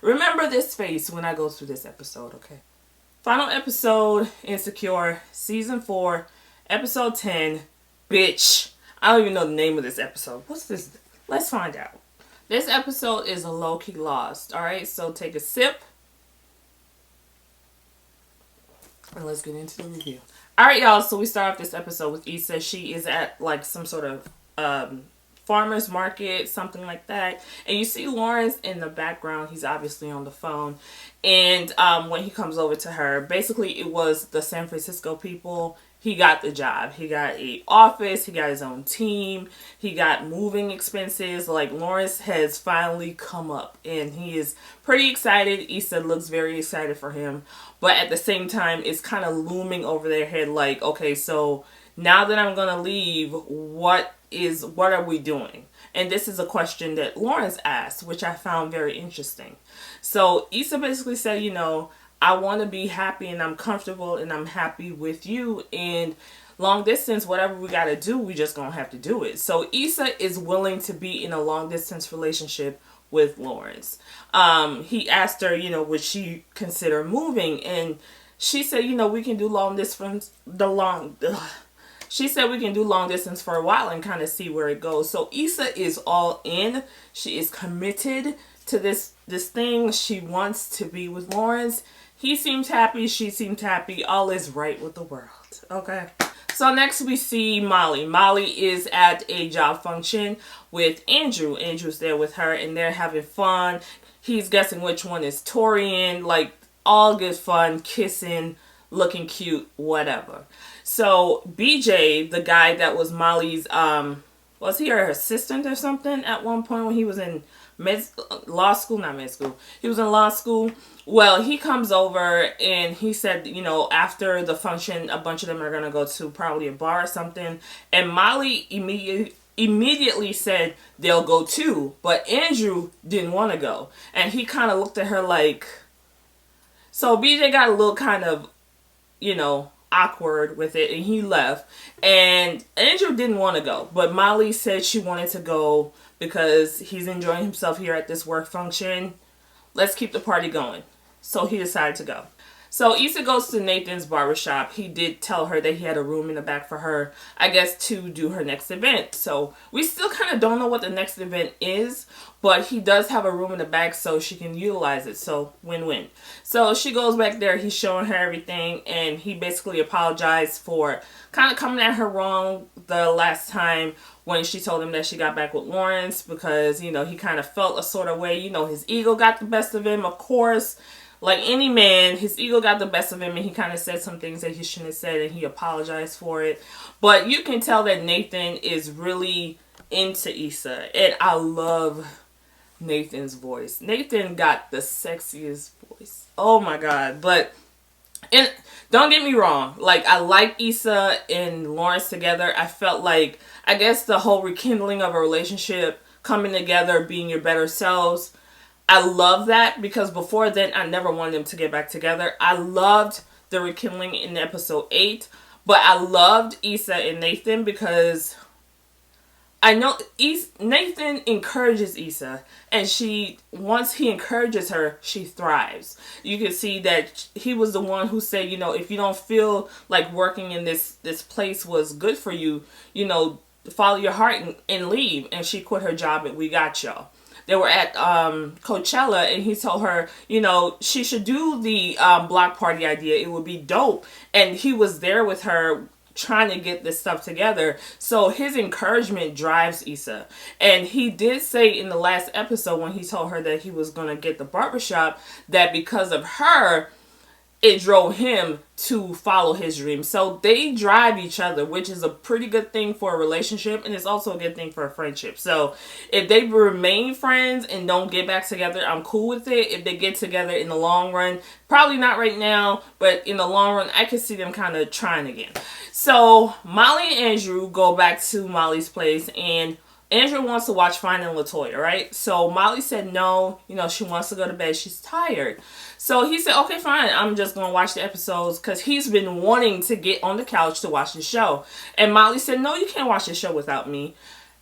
Remember this face when I go through this episode, okay? Final episode, Insecure, season 4, episode 10. Bitch. I don't even know the name of this episode. What's this? Let's find out. This episode is a Lowkey Lost. Alright, so take a sip. And let's get into the review. Alright, y'all, so we start off this episode with Issa. She is at like some sort of farmer's market, something like that. And you see Lawrence in the background. He's obviously on the phone. And when he comes over to her, basically it was the San Francisco people. He got the job. He got an office. He got his own team. He got moving expenses. Like, Lawrence has finally come up. And he is pretty excited. Issa looks very excited for him. But at the same time, it's kind of looming over their head like, okay, so now that I'm going to leave, what are we doing? And this is a question that Lawrence asked, which I found very interesting. So Issa basically said, you know, I want to be happy and I'm comfortable and I'm happy with you, and long distance, whatever we got to do, we just going to have to do it. So Issa is willing to be in a long distance relationship with Lawrence. He asked her, you know, would she consider moving? And she said, you know, we can do long distance, she said we can do long distance for a while and kind of see where it goes. So Issa is all in. She is committed to this thing. She wants to be with Lawrence. He seems happy. She seems happy. All is right with the world. Okay. So next we see Molly. Molly is at a job function with Andrew. Andrew's there with her and they're having fun. He's guessing which one is Torian. Like, all good fun, kissing, looking cute, whatever. So BJ, the guy that was Molly's, was he her assistant or something at one point when he was in law school? Not med school. He was in law school. Well, he comes over and he said, you know, after the function, a bunch of them are going to go to probably a bar or something. And Molly immediately said they'll go too. But Andrew didn't want to go. And he kind of looked at her like... So BJ got a little kind of, you know, awkward with it and he left. And Andrew didn't want to go. But Molly said she wanted to go because he's enjoying himself here at this work function. Let's keep the party going. So he decided to go. So Issa goes to Nathan's barbershop. He did tell her that he had a room in the back for her, I guess, to do her next event. So we still kind of don't know what the next event is, but he does have a room in the back so she can utilize it. So win-win. So she goes back there. He's showing her everything, and he basically apologized for kind of coming at her wrong the last time when she told him that she got back with Lawrence because, you know, he kind of felt a sort of way. You know, his ego got the best of him, of course. Like any man, his ego got the best of him and he kind of said some things that he shouldn't have said and he apologized for it. But you can tell that Nathan is really into Issa. And I love Nathan's voice. Nathan got the sexiest voice. Oh my God. But and don't get me wrong. Like, I like Issa and Lawrence together. I felt like, I guess the whole rekindling of a relationship, coming together, being your better selves, I love that because before then, I never wanted them to get back together. I loved the rekindling in episode 8, but I loved Issa and Nathan because I know Nathan encourages Issa, and once he encourages her, she thrives. You can see that he was the one who said, you know, if you don't feel like working in this place was good for you, you know, follow your heart and leave. And she quit her job at We Got Y'all. They were at Coachella, and he told her, you know, she should do the block party idea. It would be dope. And he was there with her trying to get this stuff together. So his encouragement drives Issa. And he did say in the last episode when he told her that he was going to get the barbershop, that because of her, it drove him to follow his dream. So they drive each other, which is a pretty good thing for a relationship, and it's also a good thing for a friendship. So if they remain friends and don't get back together, I'm cool with it. If they get together in the long run, probably not right now, but in the long run, I could see them kind of trying again. So Molly and Andrew go back to Molly's place, and Andrew wants to watch Finding LaToya, right? So Molly said no, you know, she wants to go to bed. She's tired. So he said, okay, fine. I'm just going to watch the episodes because he's been wanting to get on the couch to watch the show. And Molly said, no, you can't watch the show without me.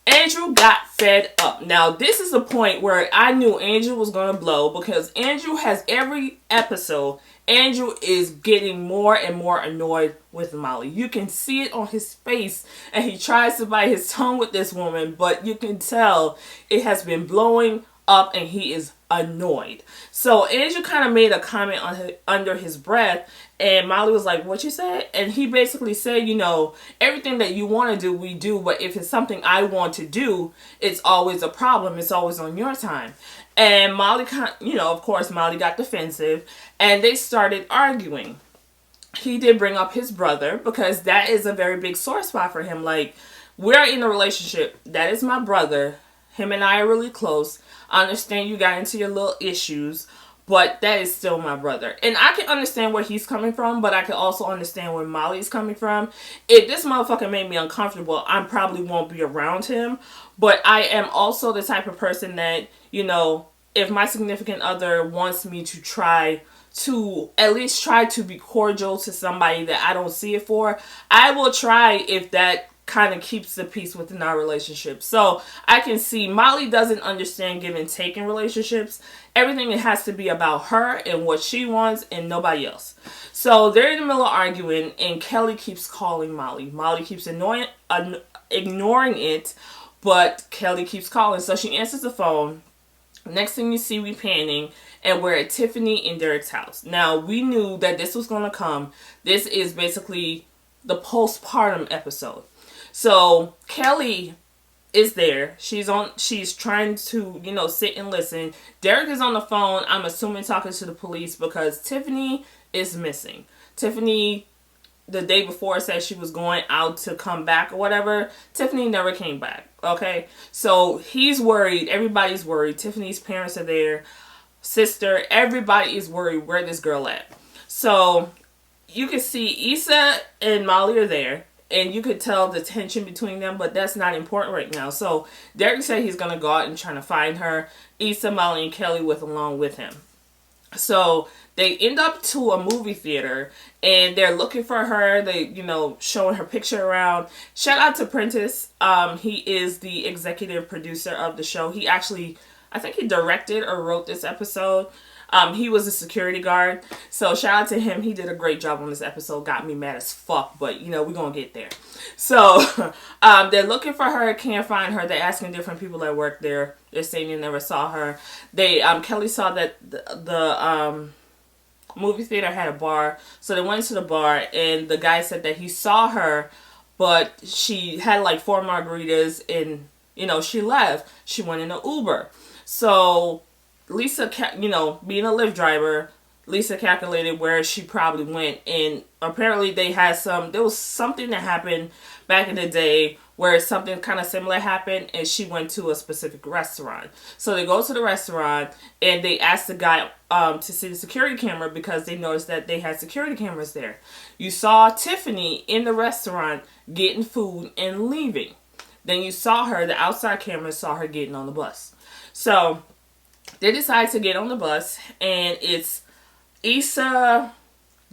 Andrew got fed up. Now, this is the point where I knew Andrew was going to blow, because Andrew has every episode. Andrew is getting more and more annoyed with Molly. You can see it on his face, and he tries to bite his tongue with this woman, but you can tell it has been blowing up and he is annoyed. So Andrew kind of made a comment under his breath, and Molly was like, "What you said?" And he basically said, everything that you want to do, we do, but if it's something I want to do, it's always a problem. It's always on your time. And Molly, of course, Molly got defensive, and they started arguing. He did bring up his brother, because that is a very big sore spot for him. Like, we're in a relationship. That is my brother. Him and I are really close. I understand you got into your little issues, but that is still my brother. And I can understand where he's coming from, but I can also understand where Molly's coming from. If this motherfucker made me uncomfortable, I probably won't be around him. But I am also the type of person that, if my significant other wants me to try to at least try to be cordial to somebody that I don't see it for, I will try, if that kind of keeps the peace within our relationship. So I can see Molly doesn't understand give and take in relationships. Everything, it has to be about her and what she wants and nobody else. So they're in the middle of arguing, and Kelly keeps calling Molly. Molly keeps ignoring it, but Kelly keeps calling. So she answers the phone. Next thing you see, we panning, and we're at Tiffany and Derek's house. Now, we knew that this was going to come. This is basically the postpartum episode. So Kelly is there. She's trying to, sit and listen. Derek is on the phone, I'm assuming talking to the police, because Tiffany is missing. Tiffany, the day before, said she was going out to come back or whatever. Tiffany never came back. Okay. So he's worried. Everybody's worried. Tiffany's parents are there. Sister. Everybody is worried where this girl at. So you can see Issa and Molly are there. And you could tell the tension between them, but that's not important right now. So Derek said he's going to go out and try to find her. Issa, Molly, and Kelly along with him. So they end up to a movie theater, and they're looking for her. They, showing her picture around. Shout out to Prentice. He is the executive producer of the show. He actually, I think he directed or wrote this episode. He was a security guard. So shout out to him. He did a great job on this episode. Got me mad as fuck, but we're going to get there. So, they're looking for her. Can't find her. They're asking different people that work there. They're saying they never saw her. Kelly saw that the movie theater had a bar. So they went to the bar, and the guy said that he saw her, but she had like 4 margaritas, and, she left. She went in an Uber. So Lisa, being a Lyft driver, Lisa calculated where she probably went, and apparently there was something that happened back in the day where something kind of similar happened, and she went to a specific restaurant. So they go to the restaurant, and they ask the guy to see the security camera, because they noticed that they had security cameras there. You saw Tiffany in the restaurant getting food and leaving. Then you saw her, the outside camera saw her getting on the bus. So they decide to get on the bus, and it's Issa,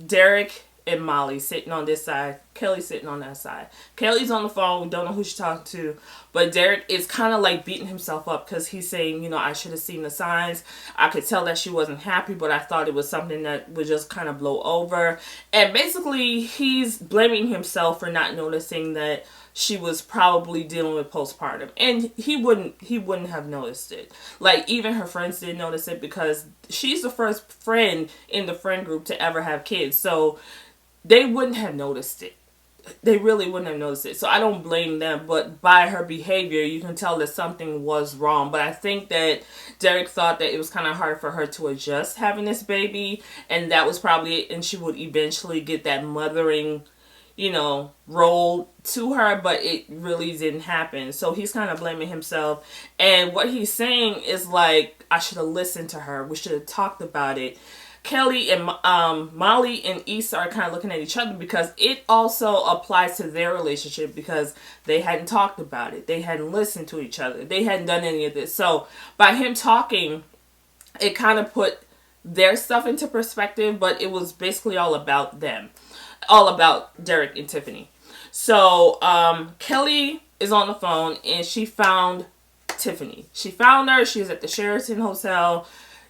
Derek, and Molly sitting on this side. Kelly sitting on that side. Kelly's on the phone. We don't know who she's talking to. But Derek is kind of like beating himself up, because he's saying, I should have seen the signs. I could tell that she wasn't happy, but I thought it was something that would just kind of blow over. And basically, he's blaming himself for not noticing that she was probably dealing with postpartum, and he wouldn't have noticed it. Like, even her friends didn't notice it, because she's the first friend in the friend group to ever have kids, so they wouldn't have noticed it. They really wouldn't have noticed it. So I don't blame them, but by her behavior, you can tell that something was wrong. But I think that Derek thought that it was kind of hard for her to adjust having this baby, and that was probably it, and she would eventually get that mothering role to her, but it really didn't happen. So he's kind of blaming himself. And what he's saying is like, I should have listened to her. We should have talked about it. Kelly and Molly and Issa are kind of looking at each other, because it also applies to their relationship, because they hadn't talked about it. They hadn't listened to each other. They hadn't done any of this. So by him talking, it kind of put their stuff into perspective, but it was basically all about them. All about Derek and Tiffany. So Kelly is on the phone and she found Tiffany. She found her. She's at the Sheraton Hotel.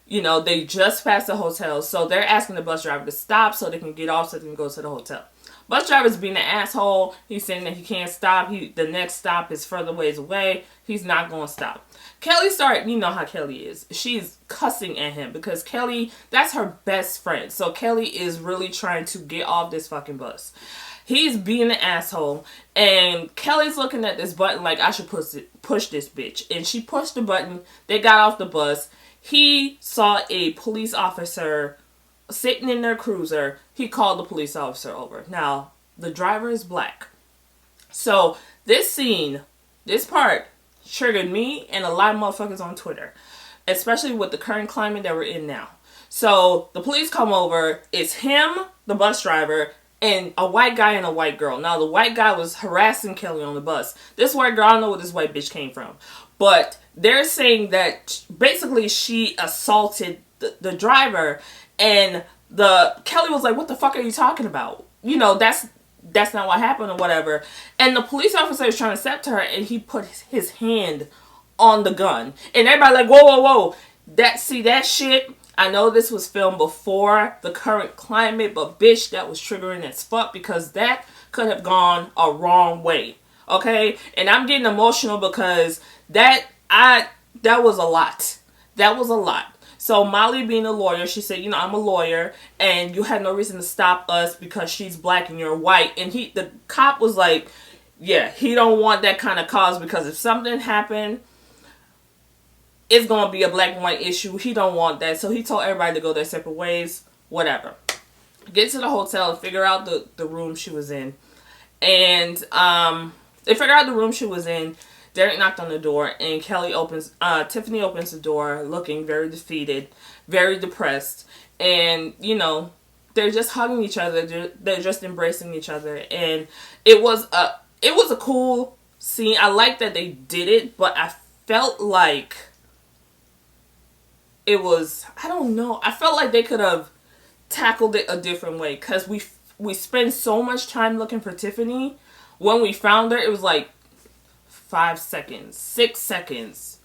You know, they just passed the hotel. So they're asking the bus driver to stop so they can get off so they can go to the hotel. Bus driver's being an asshole. He's saying that he can't stop. The next stop is further ways away. He's not going to stop. Kelly started, you know how Kelly is. She's cussing at him because Kelly, that's her best friend. So Kelly is really trying to get off this fucking bus. He's being an asshole, and Kelly's looking at this button like, I should push this bitch. And she pushed the button. They got off the bus. He saw a police officer sitting in their cruiser. He called the police officer over. Now, the driver is black. So, this scene, this part, triggered me and a lot of motherfuckers on Twitter. Especially with the current climate that we're in now. So, the police come over. It's him, the bus driver, and a white guy and a white girl. Now, the white guy was harassing Kelly on the bus. This white girl, I don't know where this white bitch came from. But they're saying that basically she assaulted the driver. And Kelly was like, what the fuck are you talking about? You know, that's not what happened or whatever. And the police officer is trying to step to her and he put his hand on the gun. And everybody like, whoa, whoa, whoa. That shit... I know this was filmed before the current climate, but bitch, that was triggering as fuck because that could have gone a wrong way. Okay? And I'm getting emotional because that was a lot. That was a lot. So Molly being a lawyer, she said, you know, I'm a lawyer and you had no reason to stop us because she's black and you're white. And the cop was like, yeah, he don't want that kind of cause because if something happened, it's going to be a black and white issue. He don't want that. So he told everybody to go their separate ways. Whatever. Get to the hotel and figure out the room she was in. And they figure out the room she was in. Derek knocked on the door. And Tiffany opens the door looking very defeated. Very depressed. And, you know, they're just hugging each other. They're just embracing each other. And it was a cool scene. I like that they did it. But I felt like... it was, I don't know. I felt like they could have tackled it a different way. Because we spent so much time looking for Tiffany. When we found her, it was like 5 seconds, 6 seconds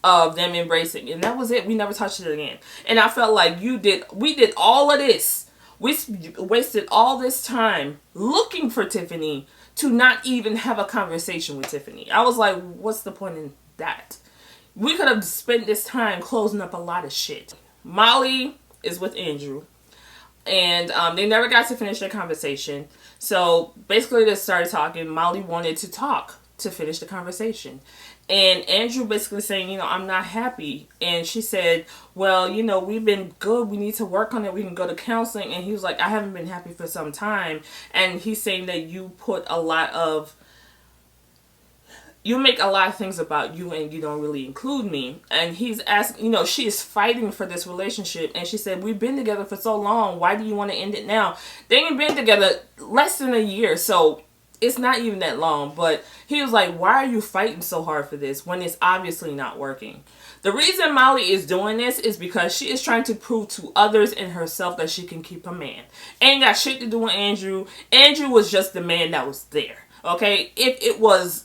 of them embracing. And that was it. We never touched it again. And I felt like we did all of this. We wasted all this time looking for Tiffany to not even have a conversation with Tiffany. I was like, what's the point in that? We could have spent this time closing up a lot of shit. Molly is with Andrew. And they never got to finish their conversation. So basically they started talking. Molly wanted to talk to finish the conversation. And Andrew basically saying, you know, I'm not happy. And she said, well, you know, we've been good. We need to work on it. We can go to counseling. And he was like, I haven't been happy for some time. And he's saying that you make a lot of things about you and you don't really include me. And he's asking, you know, she is fighting for this relationship. And she said, we've been together for so long. Why do you want to end it now? They ain't been together less than a year. So it's not even that long. But he was like, why are you fighting so hard for this when it's obviously not working? The reason Molly is doing this is because she is trying to prove to others and herself that she can keep a man. Ain't got shit to do with Andrew. Andrew was just the man that was there. Okay? If it was,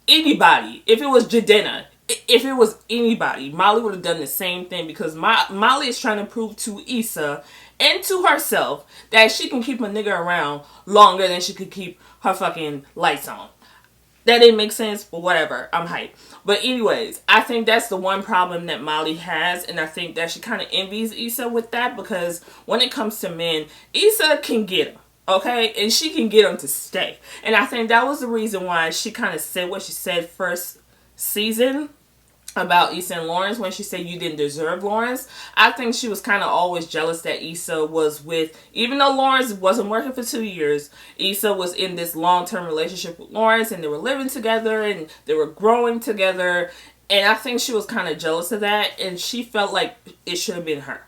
anybody, if it was Jadena, if it was anybody, Molly would have done the same thing because Molly is trying to prove to Issa and to herself that she can keep a nigga around longer than she could keep her fucking lights on. That didn't make sense, but whatever. I'm hyped. But anyways, I think that's the one problem that Molly has, and I think that she kind of envies Issa with that because when it comes to men, Issa can get them. Okay, and she can get them to stay. And I think that was the reason why she kind of said what she said first season about Issa and Lawrence when she said you didn't deserve Lawrence. I think she was kind of always jealous that Issa was with, even though Lawrence wasn't working for 2 years, Issa was in this long-term relationship with Lawrence and they were living together and they were growing together. And I think she was kind of jealous of that and she felt like it should have been her.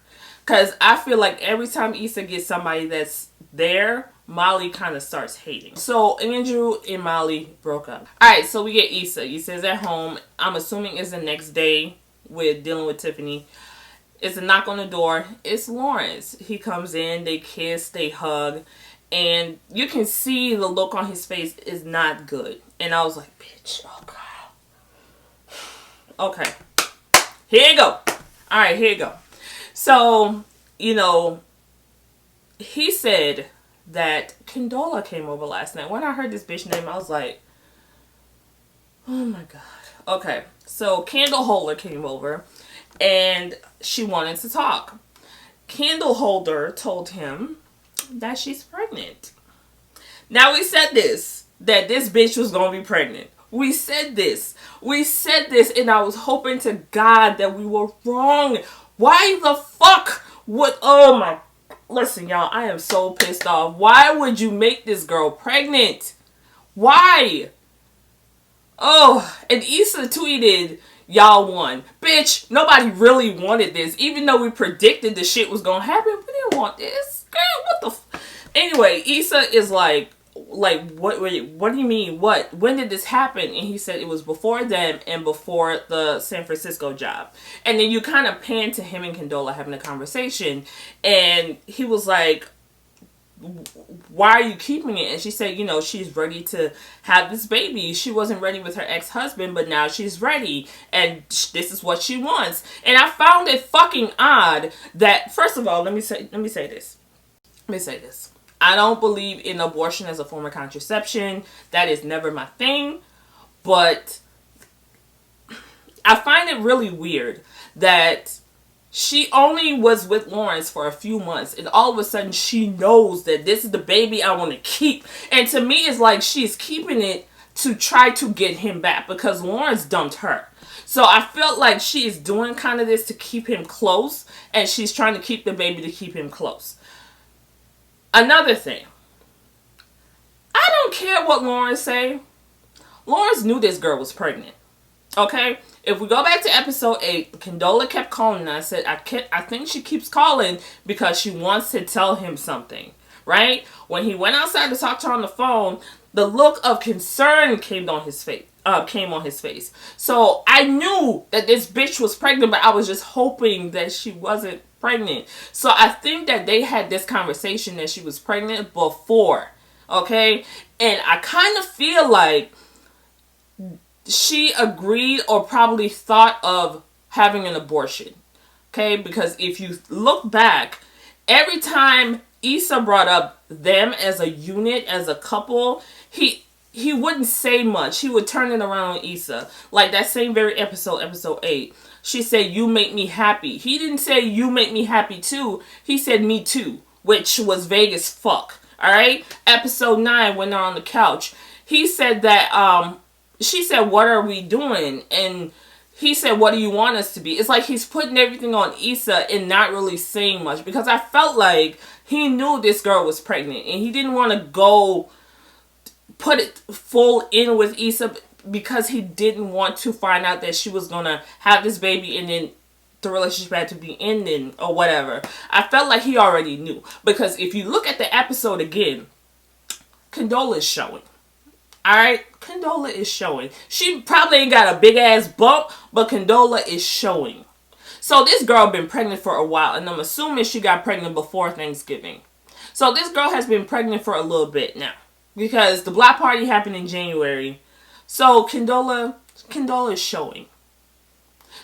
Because I feel like every time Issa gets somebody that's there, Molly kind of starts hating. So Andrew and Molly broke up. Alright, so we get Issa. Issa's at home. I'm assuming it's the next day with dealing with Tiffany. It's a knock on the door. It's Lawrence. He comes in, they kiss, they hug. And you can see the look on his face is not good. And I was like, bitch, oh God. Okay. Here you go. Alright, here you go. So, you know, he said that Condola came over last night. When I heard this bitch name, I was like, oh my God. Okay, so Candle Holder came over and she wanted to talk. Candle Holder told him that she's pregnant. Now we said this, that this bitch was going to be pregnant. We said this. We said this, and I was hoping to God that we were wrong. Why the fuck would, oh my, listen y'all, I am so pissed off. Why would you make this girl pregnant? Why? Oh, and Issa tweeted, y'all won. Bitch, nobody really wanted this. Even though we predicted the shit was gonna happen, we didn't want this. Girl, what the Anyway, Issa is like, what do you mean? What? When did this happen? And he said it was before them and before the San Francisco job. And then you kind of pan to him and Condola having a conversation. And he was like, why are you keeping it? And she said, you know, she's ready to have this baby. She wasn't ready with her ex-husband, but now she's ready. And this is what she wants. And I found it fucking odd that, first of all, let me say this. I don't believe in abortion as a form of contraception. That is never my thing. But I find it really weird that she only was with Lawrence for a few months, and all of a sudden she knows that this is the baby I want to keep. And to me, it's like she's keeping it to try to get him back because Lawrence dumped her. So I felt like she is doing kind of this to keep him close, and she's trying to keep the baby to keep him close. Another thing. I don't care what Lawrence say. Lawrence knew this girl was pregnant. Okay? If we go back to episode 8, Condola kept calling and I said, I think she keeps calling because she wants to tell him something. Right? When he went outside to talk to her on the phone, the look of concern came on his face. So I knew that this bitch was pregnant, but I was just hoping that she wasn't pregnant. So I think that they had this conversation that she was pregnant before. Okay? And I kind of feel like she agreed or probably thought of having an abortion. Okay? Because if you look back, every time Issa brought up them as a unit, as a couple, he wouldn't say much. He would turn it around on Issa. Like that same very episode 8. She said, you make me happy. He didn't say, you make me happy too. He said, me too. Which was vague as fuck. Alright? Episode 9, when they're on the couch. He said that, she said, what are we doing? And he said, what do you want us to be? It's like he's putting everything on Issa and not really saying much. Because I felt like he knew this girl was pregnant. And he didn't want to go put it full in with Issa because he didn't want to find out that she was going to have this baby and then the relationship had to be ending or whatever. I felt like he already knew. Because if you look at the episode again, Condola is showing. Alright? Condola is showing. She probably ain't got a big ass bump, but Condola is showing. So this girl been pregnant for a while, and I'm assuming she got pregnant before Thanksgiving. So this girl has been pregnant for a little bit now. Because the block party happened in January. So Condola is showing.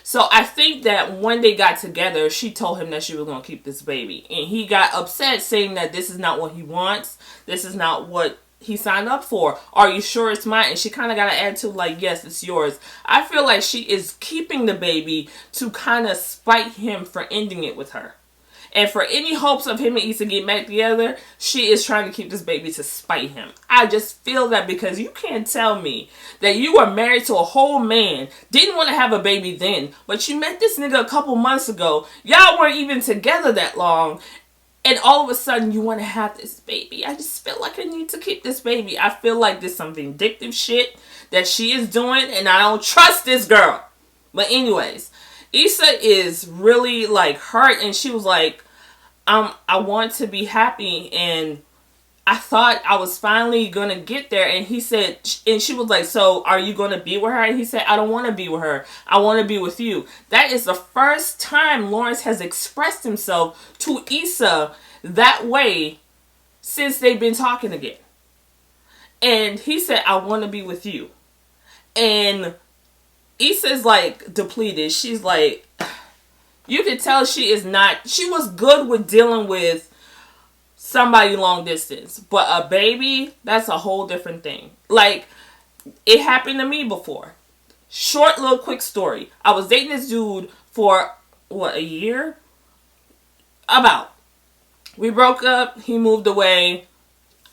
So I think that when they got together, she told him that she was going to keep this baby. And he got upset saying that this is not what he wants. This is not what he signed up for. Are you sure it's mine? And she kind of got an attitude like, yes, it's yours. I feel like she is keeping the baby to kind of spite him for ending it with her. And for any hopes of him and Issa getting back together, she is trying to keep this baby to spite him. I just feel that because you can't tell me that you were married to a whole man, didn't want to have a baby then, but you met this nigga a couple months ago. Y'all weren't even together that long. And all of a sudden you want to have this baby. I just feel like I need to keep this baby. I feel like there's some vindictive shit that she is doing and I don't trust this girl. But anyways, Issa is really like hurt and she was like, I want to be happy and I thought I was finally going to get there. And he said, and she was like, so are you going to be with her? And he said, I don't want to be with her. I want to be with you. That is the first time Lawrence has expressed himself to Issa that way since they've been talking again. And he said, I want to be with you. And Issa's like depleted. She's like, you can tell she was good with dealing with somebody long distance. But a baby, that's a whole different thing. Like, it happened to me before. Short little quick story. I was dating this dude for, a year? About. We broke up. He moved away.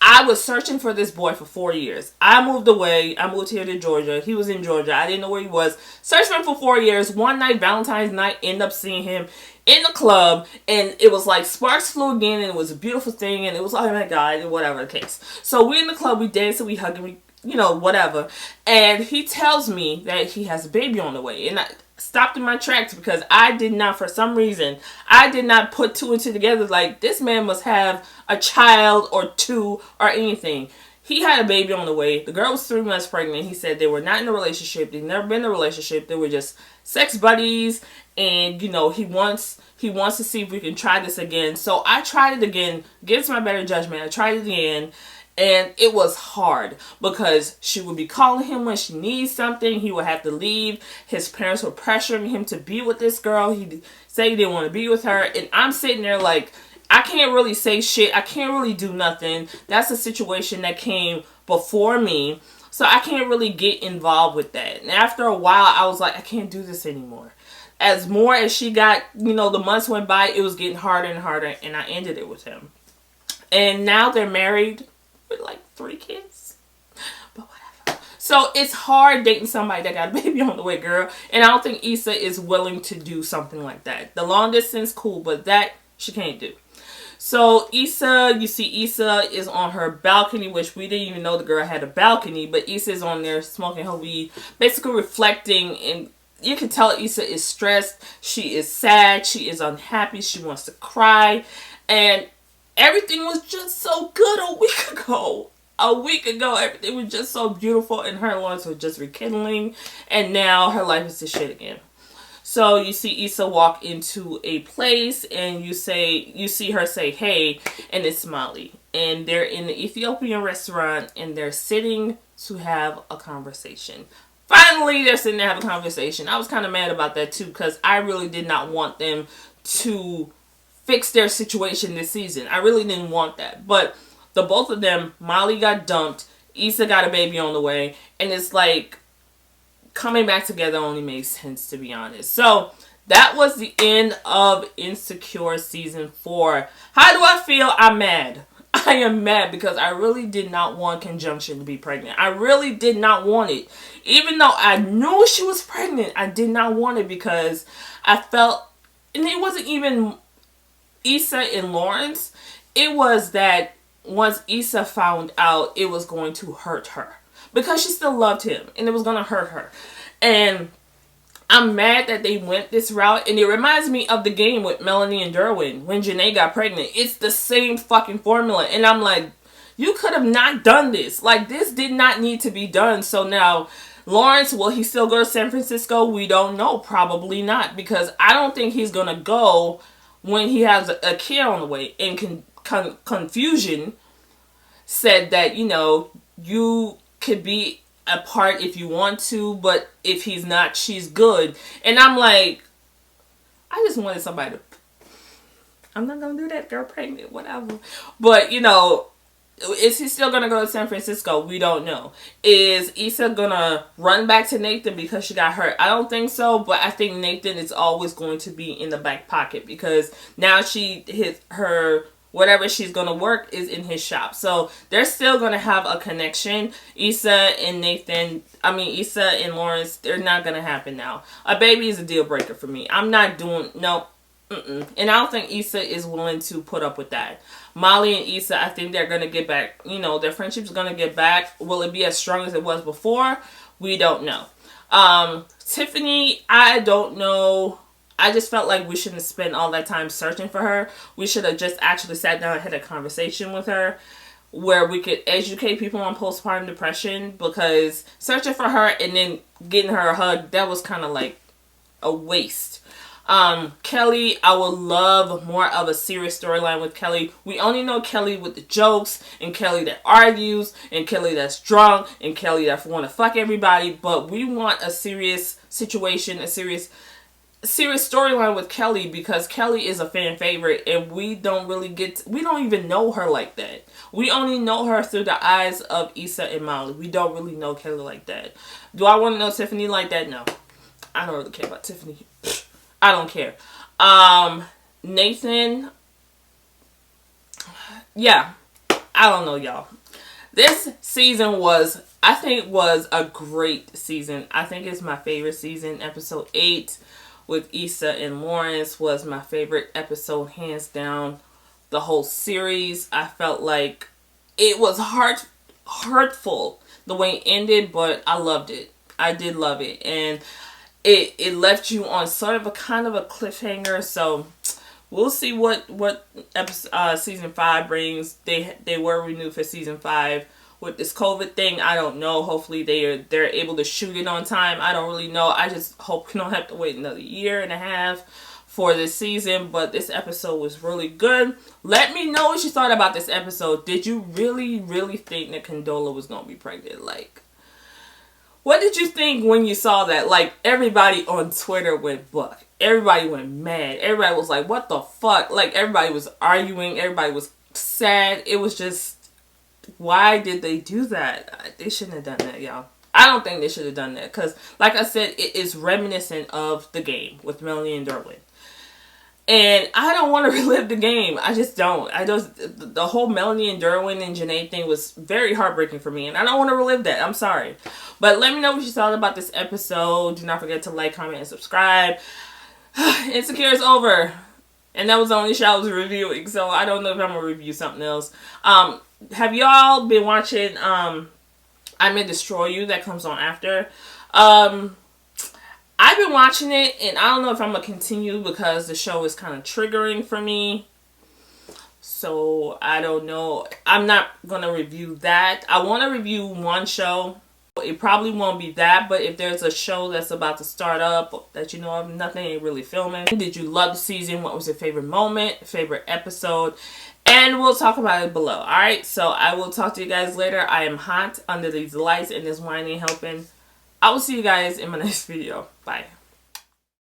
I was searching for this boy for 4 years. I moved away. I moved here to Georgia. He was in Georgia. I didn't know where he was. Searched for him for 4 years. One night, Valentine's night, ended up seeing him in the club. And it was like sparks flew again. And it was a beautiful thing. And it was, oh my God, and whatever the case. So we're in the club. We danced and we hugged and we, whatever. And he tells me that he has a baby on the way. And I stopped in my tracks because I did not, for some reason, I did not put two and two together. Like, this man must have a child or two or anything. He had a baby on the way. The girl was 3 months pregnant. He said they were not in a relationship. They've never been in a relationship. They were just sex buddies. And, he wants to see if we can try this again. So I tried it again. Against my better judgment, I tried it again. And it was hard because she would be calling him when she needs something. He would have to leave. His parents were pressuring him to be with this girl. He said he didn't want to be with her. And I'm sitting there like, I can't really say shit. I can't really do nothing. That's a situation that came before me. So I can't really get involved with that. And after a while, I was like, I can't do this anymore. As more as she got, the months went by, it was getting harder and harder. And I ended it with him. And now they're married. With like 3 kids. But whatever. So it's hard dating somebody that got a baby on the way, girl. And I don't think Issa is willing to do something like that. The long distance, cool. But that, she can't do. So Issa, you see Issa is on her balcony, which we didn't even know the girl had a balcony. But Issa is on there smoking her weed. Basically reflecting. And you can tell Issa is stressed. She is sad. She is unhappy. She wants to cry. And everything was just so good a week ago. A week ago, everything was just so beautiful and her life was just rekindling. And now her life is to shit again. So you see Issa walk into a place and you see her say, hey, and it's Molly. And they're in the Ethiopian restaurant and they're sitting to have a conversation. Finally, they're sitting to have a conversation. I was kind of mad about that too because I really did not want them to fix their situation this season. I really didn't want that. But the both of them, Molly got dumped, Issa got a baby on the way, and it's like coming back together only made sense, to be honest. So that was the end of Insecure season 4. How do I feel? I'm mad. I am mad because I really did not want Conjunction to be pregnant. I really did not want it. Even though I knew she was pregnant, I did not want it because I felt, and it wasn't even Issa and Lawrence, it was that once Issa found out, it was going to hurt her. Because she still loved him. And it was going to hurt her. And I'm mad that they went this route. And it reminds me of the game with Melanie and Derwin. When Janae got pregnant. It's the same fucking formula. And I'm like, you could have not done this. Like, this did not need to be done. So now, Lawrence, will he still go to San Francisco? We don't know. Probably not. Because I don't think he's going to go when he has a kid on the way. And Confusion said that, you could be a part if you want to, but if he's not, she's good. And I'm like, I just wanted somebody to, I'm not going to do that, girl, pregnant, whatever. But, is he still going to go to San Francisco? We don't know. Is Issa going to run back to Nathan because she got hurt? I don't think so, but I think Nathan is always going to be in the back pocket because now her whatever she's going to work is in his shop. So they're still going to have a connection. Issa and Lawrence, they're not going to happen now. A baby is a deal breaker for me. I'm not doing, no. And I don't think Issa is willing to put up with that. Molly and Issa, I think they're going to get back. Their friendship's going to get back. Will it be as strong as it was before? We don't know. Tiffany, I don't know. I just felt like we shouldn't spend all that time searching for her. We should have just actually sat down and had a conversation with her where we could educate people on postpartum depression, because searching for her and then getting her a hug, that was kind of like a waste. Kelly, I would love more of a serious storyline with Kelly. We only know Kelly with the jokes, and Kelly that argues, and Kelly that's drunk, and Kelly that want to fuck everybody. But we want a serious situation, a serious storyline with Kelly, because Kelly is a fan favorite, and we don't even know her like that. We only know her through the eyes of Issa and Molly. We don't really know Kelly like that. Do I want to know Tiffany like that? No. I don't really care about Tiffany. I don't care. Nathan. Yeah. I don't know, y'all. This season was a great season. I think it's my favorite season. Episode 8 with Issa and Lawrence was my favorite episode, hands down. The whole series, I felt like it was hurtful the way it ended, but I loved it. I did love it, and it left you on sort of a kind of a cliffhanger. So we'll see what episode, season 5 brings. They were renewed for season 5. With this COVID thing, I don't know. Hopefully they're able to shoot it on time. I don't really know. I just hope we don't have to wait another year and a half for this season. But this episode was really good. Let me know what you thought about this episode. Did you really, really think that Condola was going to be pregnant? Like, what did you think when you saw that? Like, everybody on Twitter went buck. Everybody went mad. Everybody was like, what the fuck? Like, everybody was arguing. Everybody was sad. It was just, why did they do that? They shouldn't have done that, y'all. I don't think they should have done that. Because, like I said, it is reminiscent of the game with Melanie and Derwin. And I don't want to relive the game. I just don't. The whole Melanie and Derwin and Janae thing was very heartbreaking for me. And I don't want to relive that. I'm sorry. But let me know what you thought about this episode. Do not forget to like, comment, and subscribe. Insecure is over. And that was the only show I was reviewing. So I don't know if I'm going to review something else. Have y'all been watching I May Destroy You that comes on after? I've been watching it, and I don't know if I'm going to continue because the show is kind of triggering for me. So, I don't know. I'm not going to review that. I want to review one show. It probably won't be that, but if there's a show that's about to start up that you know of, nothing ain't really filming. Did you love the season? What was your favorite moment? Favorite episode? And we'll talk about it below. Alright, so I will talk to you guys later. I am hot under these lights and this wine ain't helping. I will see you guys in my next video. Bye.